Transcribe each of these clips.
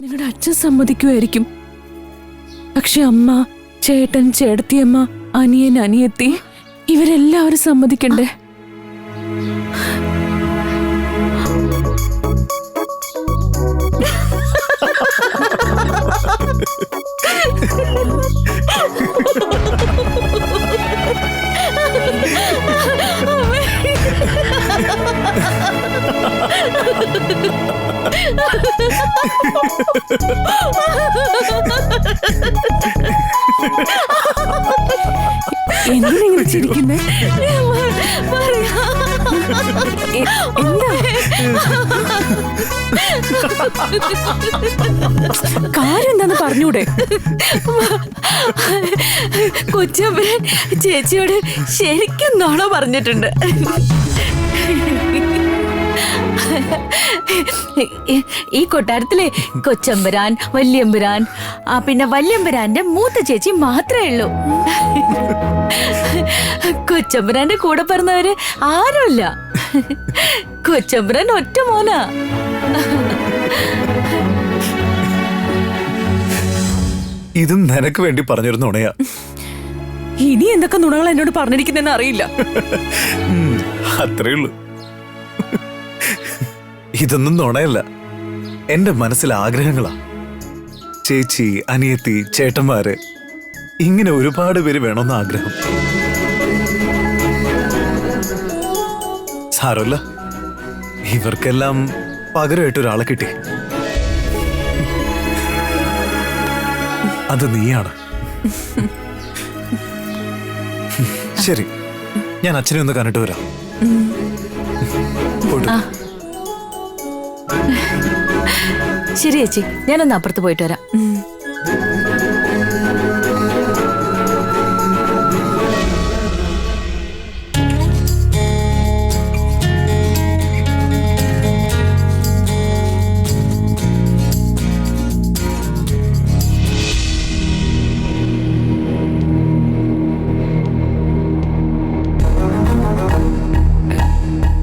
നിങ്ങളുടെ അച്ഛൻ സമ്മതിക്കുമായിരിക്കും. പക്ഷെ അമ്മ, ചേട്ടൻ, ചേട്ടത്തിയമ്മ, അനിയൻ, അനിയത്തി ഇവരെല്ലാവരും സമ്മതിക്കണ്ടേ? എന്തിനാ ചിരിക്കുന്നേ? എന്താ കാര്യം എന്താന്ന് പറഞ്ഞൂടെ? കൊച്ചമ്പരൻ ചേച്ചിയോട് ശരിക്കും നുണ പറഞ്ഞിട്ടുണ്ട്. ഈ കൊട്ടാരത്തിലെ കൊച്ചമ്പരാൻ, വല്യമ്പരാൻ, പിന്നെ വല്യമ്പരാന്റെ മൂത്ത ചേച്ചി മാത്രമേ ഉള്ളൂ. കൊച്ചമ്പരാന്റെ കൂടെ പറഞ്ഞവര് ആരുമില്ല. കൊച്ചമ്പരാൻ ഒറ്റ മോനാ. ഇതും നിനക്ക് വേണ്ടി പറഞ്ഞൊരു നുണയാ. ഇനി എന്തൊക്കെ നുണകൾ എന്നോട് പറഞ്ഞിരിക്കുന്നെന്ന് അറിയില്ല. അത്രേ ഉള്ളൂ. ഇതൊന്നും നുണയല്ല, എന്റെ മനസ്സിലെ ആഗ്രഹങ്ങളാ. ചേച്ചി, അനിയത്തി, ചേട്ടന്മാര്, ഇങ്ങനെ ഒരുപാട് പേര് വേണമെന്ന് ആഗ്രഹം. സാരമില്ല, ഇവർക്കെല്ലാം പകരമായിട്ട് ഒരാളെ കിട്ടി. അത് നീയാണ്. ശരി, ഞാൻ അച്ഛനെ ഒന്ന് കണ്ടിട്ട് വരാം. ശരി ചേച്ചി, ഞാനൊന്ന് അപ്പുറത്ത് പോയിട്ട് വരാം.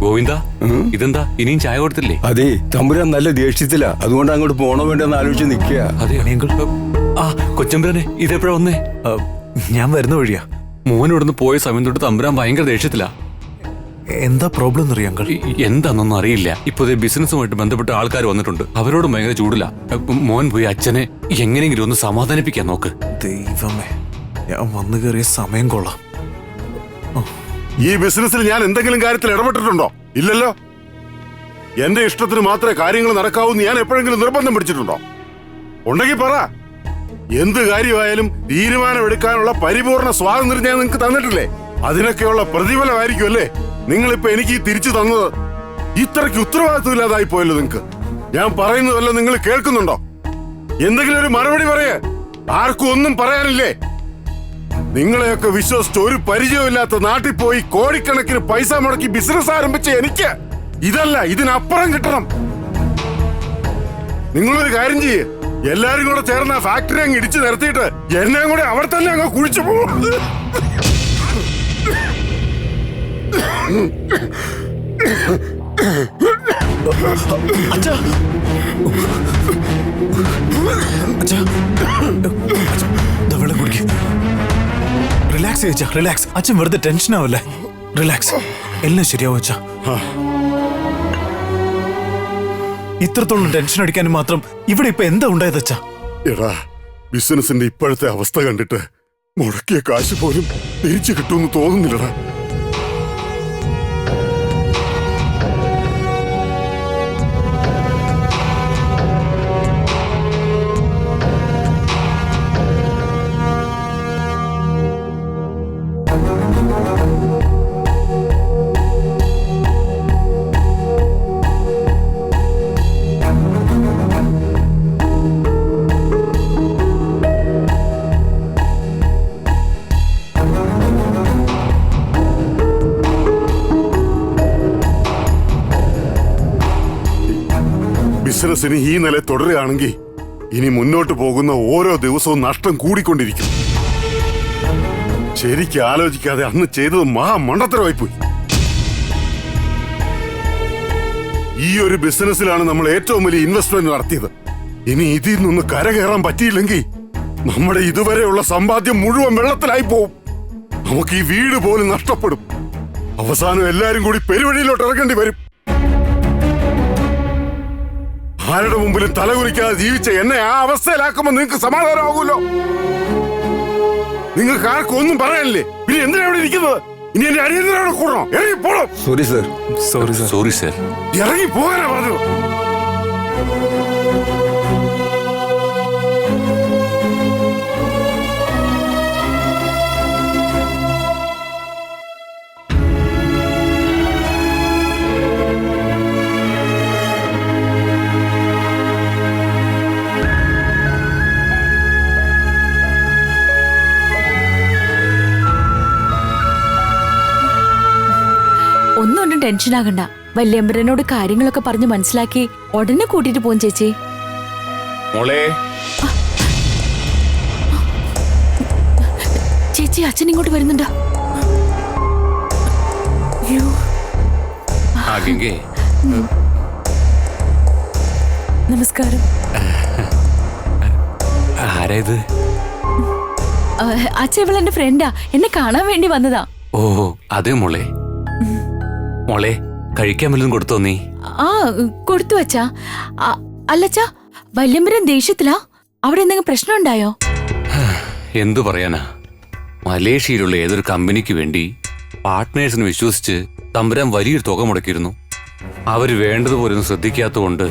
ഗോവിന്ദ, ഇതെന്താ ഇനിയും ചായ കൊടുത്തില്ലേ? അതെ, തമ്പുരാൻ നല്ല ദേഷ്യത്തിലാ, അതുകൊണ്ട് അങ്ങോട്ട് പോണോ വേണ്ടെന്ന് ആലോചിച്ച് നിൽക്കുക. അതെ ആ കൊച്ചമ്പുരാനെ, ഇതെപ്പോഴാ വന്നേ? ഞാൻ വരുന്ന വഴിയാ. മോൻ ഇവിടുന്ന് പോയ സമയം തൊട്ട് തമ്പുരാൻ ഭയങ്കര ദേഷ്യത്തിലാ. എന്താ പ്രോബ്ലം എന്നറിയാം അങ്കിൾ? എന്താണെന്നൊന്നും അറിയില്ല. ഇപ്പൊ ബിസിനസ്സുമായിട്ട് ബന്ധപ്പെട്ട ആൾക്കാർ വന്നിട്ടുണ്ട്, അവരോട് ഭയങ്കര ചൂടില്ല. മോൻ പോയി അച്ഛനെ എങ്ങനെയെങ്കിലും ഒന്ന് സമാധാനിപ്പിക്കാൻ നോക്ക്. ദൈവമേ, ഞാൻ വന്നു കയറിയ സമയം കൊള്ളാം. ഈ ബിസിനസ്സിൽ ഞാൻ എന്തെങ്കിലും കാര്യത്തിൽ ഇടപെട്ടിട്ടുണ്ടോ? ഇല്ലല്ലോ. എന്റെ ഇഷ്ടത്തിന് മാത്രമേ കാര്യങ്ങൾ നടക്കാവൂ എന്ന് ഞാൻ എപ്പോഴെങ്കിലും നിർബന്ധം പിടിച്ചിട്ടുണ്ടോ? ഉണ്ടെങ്കിൽ പറ. എന്ത് കാര്യമായാലും തീരുമാനമെടുക്കാനുള്ള പരിപൂർണ സ്വാതന്ത്ര്യം ഞാൻ നിങ്ങൾക്ക് തന്നിട്ടില്ലേ? അതിനൊക്കെയുള്ള പ്രതിഫലമായിരിക്കും അല്ലേ നിങ്ങളിപ്പോ എനിക്ക് തിരിച്ചു തന്നത്. ഇത്രയ്ക്ക് ഉത്തരവാദിത്വമില്ലാതായി പോയല്ലോ നിങ്ങൾക്ക്. ഞാൻ പറയുന്നതല്ലോ നിങ്ങൾ കേൾക്കുന്നുണ്ടോ? എന്തെങ്കിലും ഒരു മറുപടി പറയേ. ആർക്കും ഒന്നും പറയാനില്ലേ? നിങ്ങളെയൊക്കെ വിശ്വസിച്ച് ഒരു പരിചയമില്ലാത്ത നാട്ടിൽ പോയി കോടിക്കണക്കിന് പൈസ മുടക്കി ബിസിനസ് ആരംഭിച്ച എനിക്ക് ഇതല്ല, ഇതിനപ്പുറം കിട്ടണം. നിങ്ങളൊരു കാര്യം ചെയ്യേ, എല്ലാരും കൂടെ ചേർന്ന് ആ ഫാക്ടറി അങ്ങ് ഇടിച്ചു നിരത്തിയിട്ട് എന്നെ കൂടെ അവിടെ തന്നെ അങ്ങ് കുഴിച്ചു പോകും. റിലാക്സ് ചേച്ചാ, റിലാക്സ്. അച്ഛൻ വെറുതെ ടെൻഷൻ ആവല്ലേ. റിലാക്സ്, എല്ലാം ശരിയാവും അച്ഛാ. ഇത്രത്തോളം ടെൻഷൻ അടിക്കാനും മാത്രം ഇവിടെ ഇപ്പൊ എന്താ ഉണ്ടായത് അച്ഛാ? എടാ, ബിസിനസിന്റെ ഇപ്പോഴത്തെ അവസ്ഥ കണ്ടിട്ട് മുടക്കിയ കാശ് പോലും തിരിച്ചു കിട്ടുമെന്ന് തോന്നുന്നില്ലടാ. ബിസിനസിന് ഈ നില തുടരുകയാണെങ്കിൽ ഇനി മുന്നോട്ട് പോകുന്ന ഓരോ ദിവസവും നഷ്ടം കൂടിക്കൊണ്ടിരിക്കും. ശരിക്കും ആലോചിക്കാതെ അന്ന് ചെയ്തത് മഹാമണ്ടത്തരമായി പോയി. ഈ ഒരു ബിസിനസ്സിലാണ് നമ്മൾ ഏറ്റവും വലിയ ഇൻവെസ്റ്റ്മെന്റ് നടത്തിയത്. ഇനി ഇതിൽ നിന്ന് കരകയറാൻ പറ്റിയില്ലെങ്കിൽ നമ്മുടെ ഇതുവരെയുള്ള സമ്പാദ്യം മുഴുവൻ വെള്ളത്തിലായി പോവും. നമുക്ക് ഈ വീട് പോലും നഷ്ടപ്പെടും. അവസാനം എല്ലാരും കൂടി പെരുവഴിയിലോട്ട് ഇറങ്ങേണ്ടി വരും. ആരുടെ മുമ്പിലും തലകുലിക്കാതെ ജീവിച്ച എന്നെ ആ അവസ്ഥയിലാക്കുമ്പോൾ നിങ്ങൾക്ക് സമാധാനമാകുമല്ലോ? നിങ്ങൾക്ക് ആർക്കും ഒന്നും പറയാനില്ലേ? പിന്നെ എന്തിനാ ഇവിടെ ഇരിക്കുന്നത്? ഇനി എന്റെ അനിയന്തിനാണ് കൂടണം. ഇറങ്ങി പോണം. Sorry sir. Sorry sir. Sorry sir. ഇറങ്ങി പോകാനാ പറഞ്ഞത്. ഒന്നും ടെൻഷൻ ആകണ്ട. വല്യമ്പരനോട് കാര്യങ്ങളൊക്കെ പറഞ്ഞ് മനസ്സിലാക്കി ഉടനെ കൂട്ടിട്ട് പോകും ചേച്ചി. മോളെ, ചേച്ചി അച്ഛൻ ഇങ്ങോട്ട് വരുന്നുണ്ടോ? ആ ഗംഗേ, നമസ്കാരം. ആരായത്? അച്ഛൻ ഇവളെന്റെ ഫ്രണ്ടാ, എന്നെ കാണാൻ വേണ്ടി വന്നതാ. ഓ അതെ മോളെ. മോളെ, കഴിക്കാൻ വല്ലതും കൊടുത്തോ നീ? ആ കൊടുത്തു അച്ഛാ. അല്ലച്ചാ, വല്യമ്പരൻ ദേഷ്യത്തിലാ? അവിടെ എന്തെങ്കിലും പ്രശ്നം ഉണ്ടായോ? എന്തു പറയാനാ, മലേഷ്യയിലുള്ള ഏതൊരു കമ്പനിക്ക് വേണ്ടി പാർട്ട്നേഴ്സിനെ വിശ്വസിച്ച് തമ്പുരാൻ വലിയൊരു തുക മുടക്കിയിരുന്നു. അവര് വേണ്ടതുപോലെ ഒന്നും ശ്രദ്ധിക്കാത്തതുകൊണ്ട്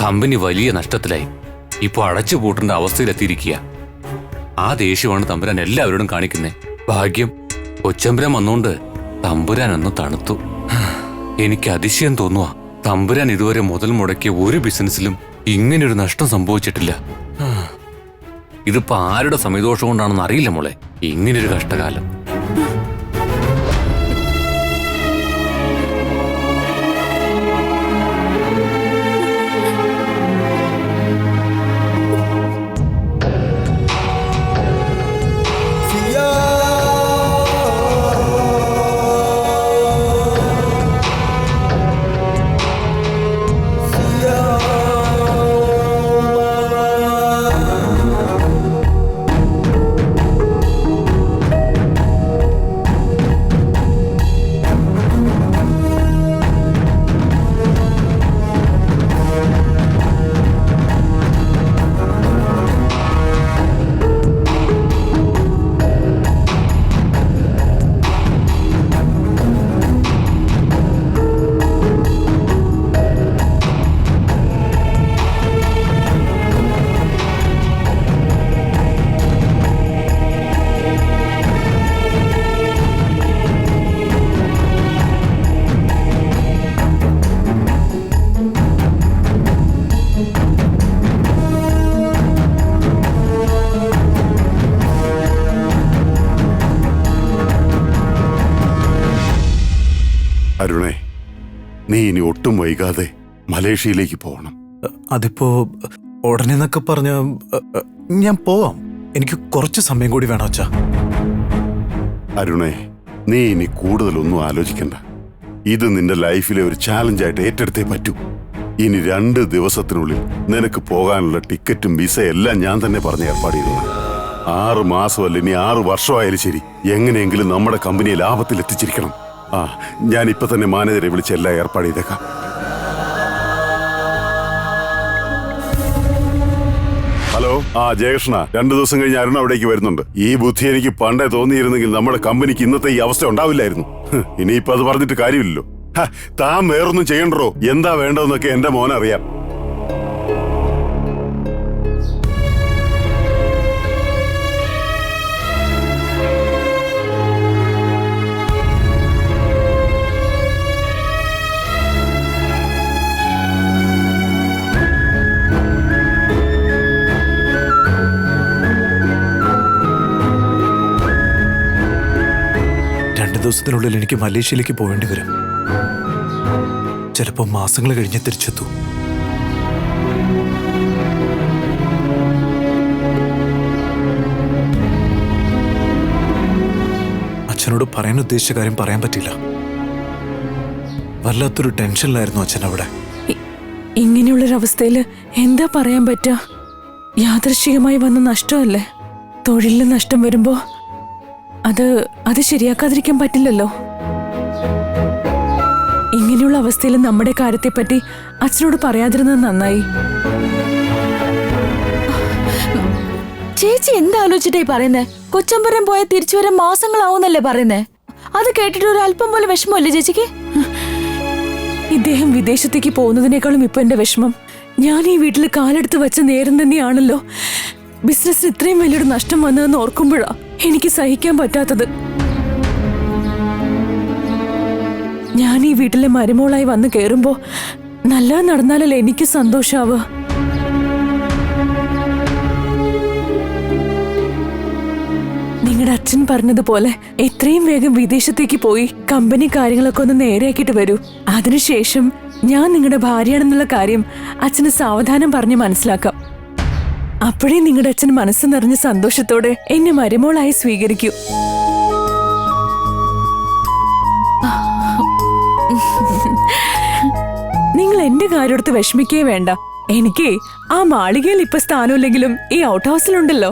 കമ്പനി വലിയ നഷ്ടത്തിലായി. ഇപ്പൊ അടച്ചു പൂട്ടേണ്ട അവസ്ഥയിലെത്തിയിരിക്കുക. ആ ദേഷ്യമാണ് തമ്പുരാൻ എല്ലാവരോടും കാണിക്കുന്നേ. ഭാഗ്യം കൊച്ചമ്പുരാൻ വന്നോണ്ട് തമ്പുരാൻ ഒന്ന് തണുത്തു. എനിക്ക് അതിശയം തോന്നുക, തമ്പുരാൻ ഇതുവരെ മുതൽ മുടക്കിയ ഒരു ബിസിനസ്സിലും ഇങ്ങനൊരു നഷ്ടം സംഭവിച്ചിട്ടില്ല. ഇതിപ്പോ ആരുടെ സമയദോഷം കൊണ്ടാണെന്ന് അറിയില്ല മോളെ, ഇങ്ങനൊരു കഷ്ടകാലം. അരുണേ, നീ ഇനി ഒട്ടും വൈകാതെ മലേഷ്യയിലേക്ക് പോകണം. അതിപ്പോ ഉടനെ എന്നൊക്കെ പറഞ്ഞ ഞാൻ പോവാം. എനിക്ക് കുറച്ച് സമയം കൂടി വേണം അച്ഛാ. അരുണേ, നീ ഇനി കൂടുതലൊന്നും ആലോചിക്കണ്ട. ഇത് നിന്റെ ലൈഫിലെ ഒരു ചാലഞ്ചായിട്ട് ഏറ്റെടുത്തേ പറ്റൂ. ഇനി 2 ദിവസത്തിനുള്ളിൽ നിനക്ക് പോകാനുള്ള ടിക്കറ്റും വിസ എല്ലാം ഞാൻ തന്നെ പറഞ്ഞ് ഏർപ്പാട് ചെയ്തു. 6 മാസമല്ല, ഇനി 6 വർഷമായാലും ശരി, എങ്ങനെയെങ്കിലും നമ്മുടെ കമ്പനിയെ ലാഭത്തിൽ എത്തിച്ചിരിക്കണം. ഞാൻ ഇപ്പൊ തന്നെ മാനേജറെ വിളിച്ച് എല്ലാം ഏർപ്പാട് ചെയ്തേക്കാം. ഹലോ, ജയകൃഷ്ണ, 2 ദിവസം കഴിഞ്ഞ് അരുൺ അവിടേക്ക് വരുന്നുണ്ട്. ഈ ബുദ്ധി എനിക്ക് പണ്ടേ തോന്നിയിരുന്നെങ്കിൽ നമ്മുടെ കമ്പനിക്ക് ഇന്നത്തെ ഈ അവസ്ഥ ഉണ്ടാവില്ലായിരുന്നു. ഇനിയിപ്പോ അത് പറഞ്ഞിട്ട് കാര്യമില്ലല്ലോ. താൻ വേറൊന്നും ചെയ്യണ്ടോ, എന്താ വേണ്ടതെന്നൊക്കെ എന്റെ മോനറിയാം. ദിവസത്തിനുള്ളിൽ എനിക്ക് മലേഷ്യയിലേക്ക് പോവേണ്ടി വരും. ചിലപ്പോൾ മാസങ്ങൾ കഴിഞ്ഞ് തിരിച്ചെത്തൂ. അച്ഛനോട് പറയാൻ ഉദ്ദേശിച്ച കാര്യം പറയാൻ പറ്റില്ല. വല്ലാത്തൊരു ടെൻഷനിലായിരുന്നു അച്ഛൻ അവിടെ. ഇങ്ങനെയുള്ളൊരവസ്ഥയില് എന്താ പറയാൻ പറ്റുക? യാദൃശ്ചികമായി വന്ന നഷ്ടമല്ലേ. തൊഴിലിന് നഷ്ടം വരുമ്പോ അത് ശരിയാക്കാതിരിക്കാൻ പറ്റില്ലല്ലോ. ഇങ്ങനെയുള്ള അവസ്ഥയിൽ നമ്മുടെ കാര്യത്തെപ്പറ്റി അച്ഛനോട് പറയാതിരുന്നത് നന്നായി. ചേച്ചി എന്താലോചിച്ചിട്ടായി പറയുന്നേ? കൊച്ചമ്പരം പോയാൽ തിരിച്ചു വരാൻ മാസങ്ങളാവുന്നല്ലേ പറയുന്നേ? അത് കേട്ടിട്ട് ഒരു അല്പം പോലെ വിഷമമല്ലേ ചേച്ചിക്ക്? ഇദ്ദേഹം വിദേശത്തേക്ക് പോകുന്നതിനേക്കാളും ഇപ്പൊ എന്റെ വിഷമം ഞാൻ ഈ വീട്ടിൽ കാലെടുത്ത് വെച്ച നേരം തന്നെയാണല്ലോ ബിസിനസ്സിന് ഇത്രയും വലിയൊരു നഷ്ടം വന്നതെന്ന് ഓർക്കുമ്പോഴാ എനിക്ക് സഹിക്കാൻ പറ്റാത്തത്. ഞാൻ ഈ വീട്ടിലെ മരുമോളായി വന്ന് കേറുമ്പോ നല്ലത് നടന്നാലല്ലേ എനിക്ക് സന്തോഷാവുക. നിങ്ങളുടെ അച്ഛൻ പറഞ്ഞതുപോലെ എത്രയും വേഗം വിദേശത്തേക്ക് പോയി കമ്പനി കാര്യങ്ങളൊക്കെ ഒന്ന് നേരെയാക്കിയിട്ട് വരൂ. അതിനുശേഷം ഞാൻ നിങ്ങളുടെ ഭാര്യയാണെന്നുള്ള കാര്യം അച്ഛന് സാവധാനം പറഞ്ഞ് മനസ്സിലാക്കാം. അപ്പോഴേ നിങ്ങളുടെ അച്ഛൻ മനസ്സ് നിറഞ്ഞ സന്തോഷത്തോടെ എന്നെ മരുമോളായി സ്വീകരിക്കൂ. നിങ്ങൾ എന്റെ കാര്യമെടുത്ത് വിഷമിക്കേ വേണ്ട. എനിക്ക് ആ മാളികയിൽ ഇപ്പൊ സ്ഥാനമില്ലെങ്കിലും ഈ ഔട്ട് ഹൗസിലുണ്ടല്ലോ.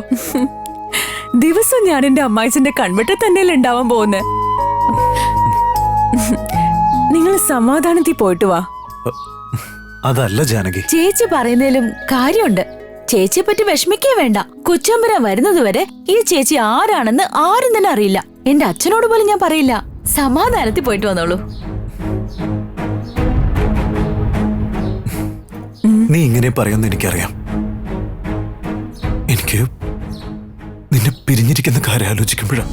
ദിവസം ഞാൻ എന്റെ അമ്മായിച്ചന്റെ കൺവെട്ട് തന്നെയല്ലേ ഉണ്ടാവാൻ പോകുന്നത്. നിങ്ങൾ സമാധാനത്തിൽ പോയിട്ട് വാ. അതല്ല ജാനകി, ചേച്ചി പറയുന്നതിലും കാര്യമുണ്ട്. ചേച്ചിയെ പറ്റി വിഷമിക്കേ വേണ്ട. കൊച്ചമ്പരം വരുന്നതുവരെ ഈ ചേച്ചി ആരാണെന്ന് ആരും തന്നെ അറിയില്ല. എന്റെ അച്ഛനോട് പോലും ഞാൻ പറയില്ല. സമാധാനത്തിൽ പോയിട്ട് വന്നോളൂ. നീ ഇങ്ങനെ പറയുമെന്ന് എനിക്കറിയാം. എനിക്ക് നിന്നെ പിരിഞ്ഞിരിക്കുന്ന കാര്യം ആലോചിക്കുമ്പോഴാ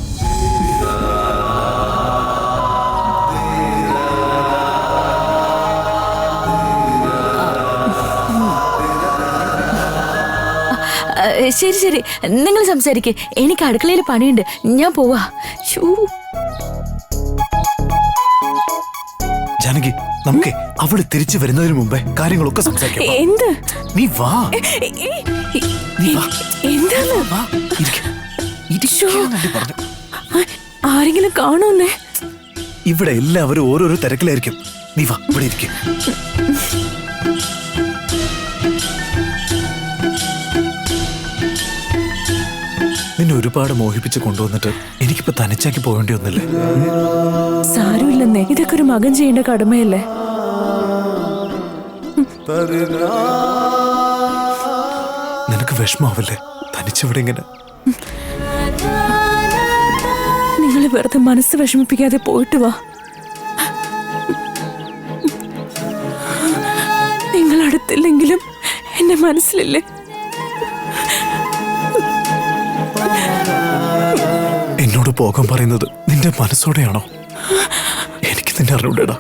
ശരി ശരി, നിങ്ങൾ സംസാരിക്കേ. എനിക്ക് അടുക്കളയിൽ പണിയുണ്ട്. ഞാൻ പോവാ. ജാനകി, നമുക്ക് അവള് തിരിച്ചു വരുന്നതിന് മുമ്പേ കാര്യങ്ങളൊക്കെ സംസാരിക്കാം. എന്ത്? നീ വാ. നീ വാ. എന്താണ്? വാ, ഇരിക്ക്. ഇരിക്കാനല്ലേ പറഞ്ഞു. ആരെങ്കിലും കാണുന്നേ? ഇവിടെ എല്ലാവരും ഓരോരോ തിരക്കിലായിരിക്കും. നീ വാ, ഇവിടെ ഇരിക്കും. നിന്നെ ഒരുപാട് മോഹിപ്പിച്ച് കൊണ്ടുവന്നിട്ട് എനിക്കിപ്പോ തനിച്ചാക്കി പോകേണ്ടി ഒന്നില്ലേ? സാരമില്ലെന്നേ, ഇതൊക്കെ ഒരു മകൻ ചെയ്യേണ്ട കടമയല്ലേ. നിനക്ക് വിഷമാവല്ലേ തനിച്ചിവിടെ ഇങ്ങനെ? നിങ്ങൾ വെറുതെ മനസ്സ് വിഷമിപ്പിക്കാതെ പോയിട്ട് വാ. നിങ്ങൾ അടുത്തില്ലെങ്കിലും എന്റെ മനസ്സിലില്ലേ? എന്നോട് പോകാൻ പറയുന്നത് നിന്റെ മനസ്സോടെയാണോ? എനിക്ക് നിന്നെ അറിഞ്ഞൂടാ.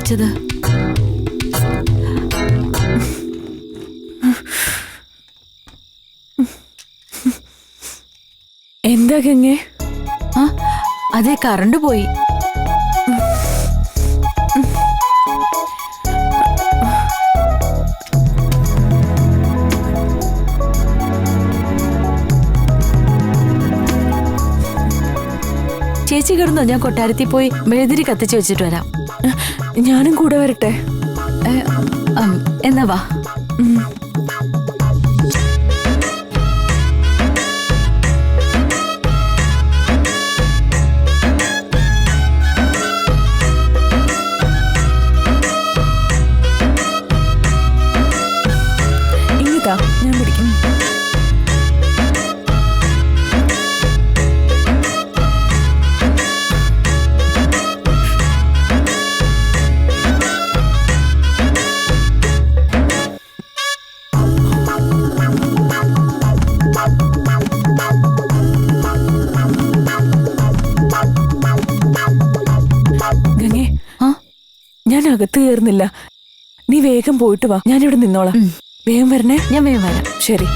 വെച്ചത്? എന്താ ഗംഗേ? ആ, അതെ, കറണ്ട് പോയി. ചേച്ചി കിടന്നോ? ഞാൻ കൊട്ടാരത്തിൽ പോയി മെഴുതിരി കത്തിച്ച് വെച്ചിട്ട് വരാം. ഞാനും കൂടെ വരട്ടെ? എന്നാ വാ. ഇങ്ങിതാ, ഞാൻ പിടിക്കും. ഗംഗേ, ഞാൻ അകത്ത് കയറുന്നില്ല. നീ വേഗം പോയിട്ട് വാ, ഞാനിവിടെ നിന്നോളാം. വേഗം വരണേ. ഞാൻ വേഗം വരാം. ശരി.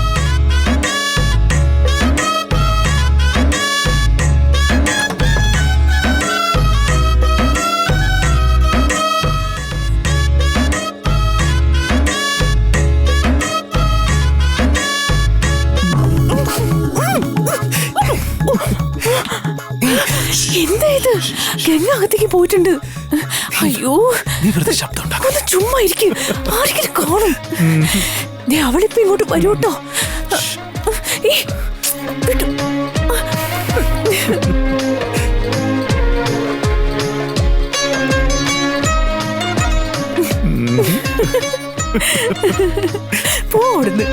എന്താ ഇത്? ഗംഗ അകത്തേക്ക് പോയിട്ടുണ്ട്. അയ്യോ, നീ വെറുതെ ശബ്ദം ഉണ്ടാക്കും. ഒന്ന് ചുമ്മാ ഇരിക്കും, ആരെങ്കിലും കാണും. അവളിപ്പോ ഇങ്ങോട്ട് വരൂട്ടോ. പോടുന്നു.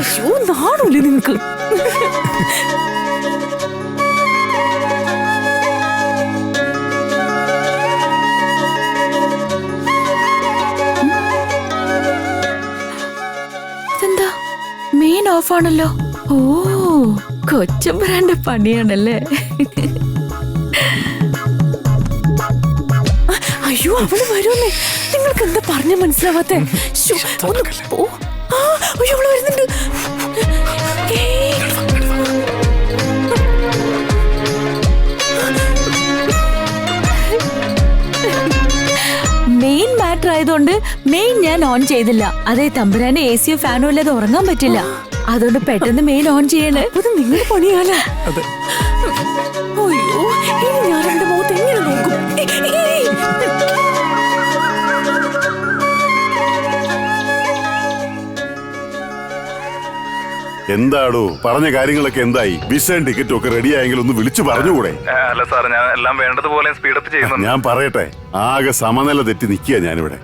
അയ്യോ, നാണല്ലേ നിങ്ങക്ക്? ഇതെന്താ മെയിൻ ഓഫ് ആണല്ലോ? ഓ, കൊച്ചമ്പരാന്റെ പണിയാണല്ലേ? അയ്യോ, അവള് വരുന്നേ. നിങ്ങൾക്ക് എന്താ പറഞ്ഞ മനസ്സിലാവാത്തെ? അയ്യോ, അവള് വരുന്നുണ്ട്. മെയിൻ മാറ്റർ ആയതുകൊണ്ട് മെയിൻ ഞാൻ ഓൺ ചെയ്തില്ല. അതേ തമ്പുരാന് AC ഫാനോ ഇല്ലാതെ ഉറങ്ങാൻ പറ്റില്ല. അതുകൊണ്ട് പെട്ടെന്ന് മെയിൻ ഓൺ ചെയ്യണേ. അത് നിങ്ങളുടെ പണിയാലേ? അയ്യോ, ഇനി ഞാൻ എന്റെ മുഖത്ത് എങ്ങനെ നോക്കും? എന്താടോ പറഞ്ഞ കാര്യങ്ങളൊക്കെ എന്തായി? വിസയും ടിക്കറ്റും ഒക്കെ റെഡി ആയെങ്കിൽ ഒന്ന് വിളിച്ചു പറഞ്ഞുകൂടെ? അല്ല സാർ, ഞാൻ എല്ലാം വേണ്ടതുപോലെ സ്പീഡപ്പ് ചെയ്യുന്നു. ഞാൻ പറയട്ടെ, ആകെ സമനില തെറ്റി നിൽക്കുക ഞാനിവിടെ.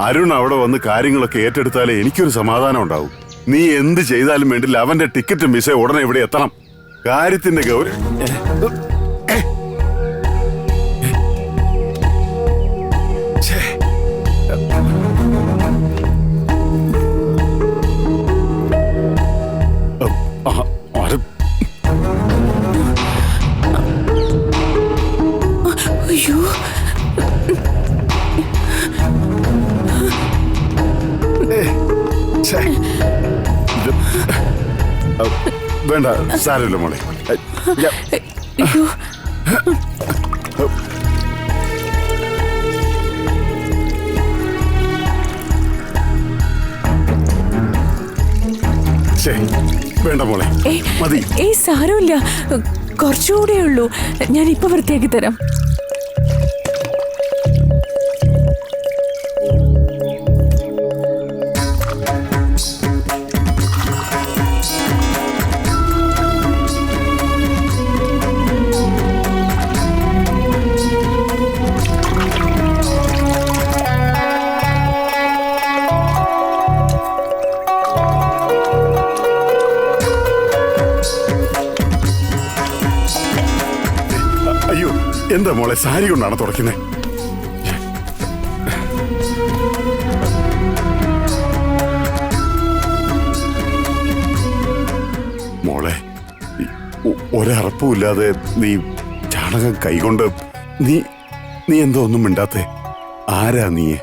അരുൺ അവിടെ വന്ന് കാര്യങ്ങളൊക്കെ ഏറ്റെടുത്താലേ എനിക്കൊരു സമാധാനം ഉണ്ടാവും. നീ എന്ത് ചെയ്താലും വേണ്ടില്ല, അവന്റെ ടിക്കറ്റും വിസയും ഉടനെ ഇവിടെ എത്തണം. കാര്യത്തിന്റെ ഗൗരവം അയ്യോ, വേണ്ട, സാരമില്ല മോളെ. അയ്യോ, വേണ്ട മോളെ, മതി. സാരമില്ല, കുറച്ചുകൂടെ ഉള്ളൂ. ഞാൻ ഇപ്പൊ വൃത്തിയാക്കി തരാം. അയ്യോ, എന്താ മോളെ, സാരി കൊണ്ടാണ് തുടയ്ക്കുന്നത്? ഒരറപ്പുമില്ലാതെ നീ ചാണകം കൈകൊണ്ട് നീ നീ എന്തോ ഒന്നും മിണ്ടാത്തെ? ആരാ നീ?